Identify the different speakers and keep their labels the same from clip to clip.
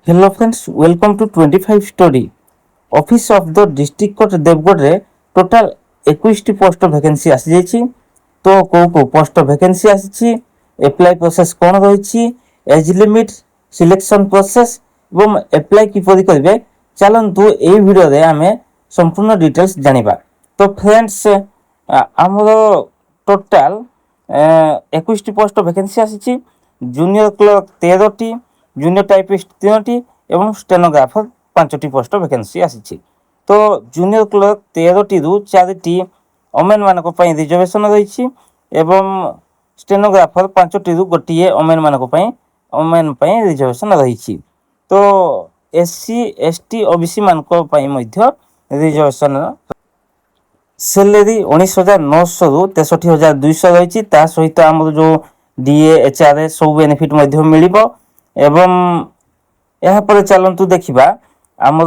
Speaker 1: Hello friends, welcome to 25 story. Office of the district court Deogarh रे total 21 post vacancy आसी जाइछि। तो को पोस्ट वैकेंसी आसी, एप्लाई प्रोसेस कौन रही, एज लिमिट, सिलेक्शन प्रोसेस एवं एप्लाई किपरि करिवे, चलंतु ए वीडियो रे आमे संपूर्ण डिटेल्स जानिबा। तो फ्रेंड्स, हमरो टोटल 21 पोस्ट वैकेंसी आसी। जूनियर क्लर्क 13टी, जूनियर टाइपिस्ट 3टी एवं स्टेनोग्राफर 5टी पोस्ट वैकेंसी आसी। तो जूनियर क्लर्क 13टी रु 4टी ओमेन मानक पई रिजर्वेशन रही एवं स्टेनोग्राफर 5टी रु गोटिए ओमेन मानक पई ओमेन पई रिजर्वेशन रही। तो एससी एसटी ओबीसी मानक पई मध्य रिजर्वेशन सैलरी 19,900 रु 63,200 रही। ता सहित आम जो डीए एचआरए सब बेनिफिट मिलिबो। एवं यहाँ पर चलतु देखा आमर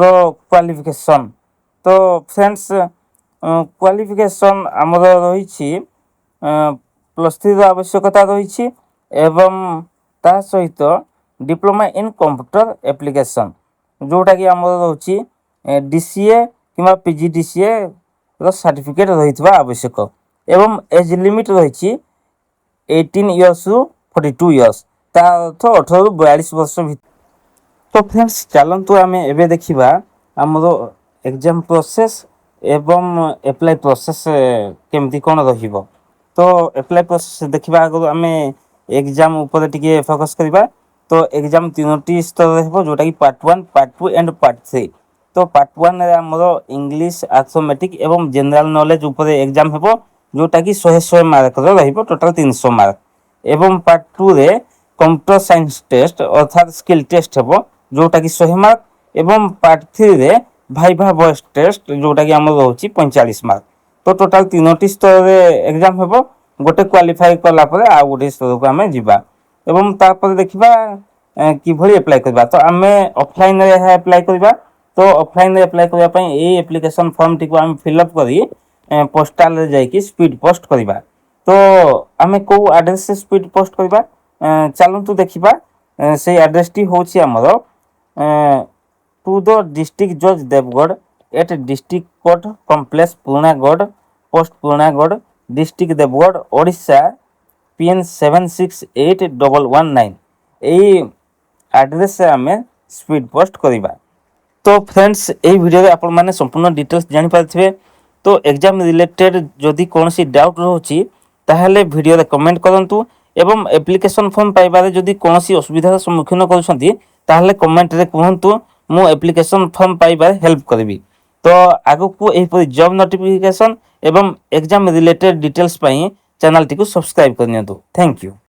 Speaker 1: क्वालिफिकेशन। तो फ्रेंड्स, क्वालिफिकेशन आमर रही +3 आवश्यकता रही एवं ता सहित डिप्लोमा इन कंप्यूटर एप्लिकेशन जोटा कि आमर रोचे डीसीए कि पीजीडीसीए सर्टिफिकेट रही आवश्यक एवं एज लिमिट रही 18 इयर्स रु 42 इयर्स, ता अर्थ 18 रु 42 वर्ष भितर। तो फ्रेंड्स, चलतु आम एवं देखा आमर एग्जाम प्रोसेस एवं एप्लाई प्रोसेस केमती कौन रहिबो। तो एप्लाई प्रोसेस देखा आगे आम एग्जाम उपर टिके फोकस करवा। तो एग्जाम 3टी स्तर रहिबो, जोटा कि पार्ट 1, पार्ट 2 एंड पार्ट 3। तो पार्ट 1 रे आमर इंग्लिश, अर्थमेटिक एवं जनरल नॉलेज उपर एग्जाम हेबो, जोटा कि 100 मार्क रहिबो, टोटल 300 मार्क। एवं पार्ट 2 रे कंप्यूटर साइंस टेस्ट अर्थात स्किल टेस्ट हेबो, जोटा कि 100 मार्क। एवं पार्ट 3 रे भाइभा वॉइस टेस्ट, जोटा कि आमर रोची 45 मार्क। तो टोटल 3टी स्तर रे एग्जाम हेबो। गोटे क्वालिफाई कला परे आ गोटे स्तर को आमे जिबा एवं तापर देखिबा किभଳି अप्लाई करबा। तो आमे ऑफलाइन रे है अप्लाई करबा। तो ऑफलाइन रे अप्लाई करबा पई ए एप्लीकेशन फॉर्म टिको आमे फिल अप करी पोस्टल रे जाई कि स्पीड पोस्ट करबा। तो आमे को एड्रेस से स्पीड पोस्ट करबा, चलंतु देखिबा। से एड्रेस टी होची हमर टू द डिस्ट्रिक्ट जज Deogarh at district court complex Puranagarh, post Puranagarh, district Deogarh, Odisha, PN 768119। यही एड्रेस से आम स्पीड पोस्ट करवा। तो फ्रेंड्स, यही वीडियो आपण मैंने संपूर्ण डिटेल्स जानी पारे। तो एग्जाम रिलेटेड जदि कौन सी डाउट रोची ताहले वीडियो रे कमेंट करंतु एवं एप्लिकेशन फॉर्म पाइबारे जदि कौन सी असुविधार सम्मुखीन करूछंती ताहले कमेंट रे कहंतु, मु एप्लिकेशन फॉर्म पाइबारे हेल्प करबी। तो आगु को एही जॉब नोटिफिकेशन एवं एग्जाम रिलेटेड डिटेल्स पई चैनल टी को सब्सक्राइब करनियंतु। Thank you.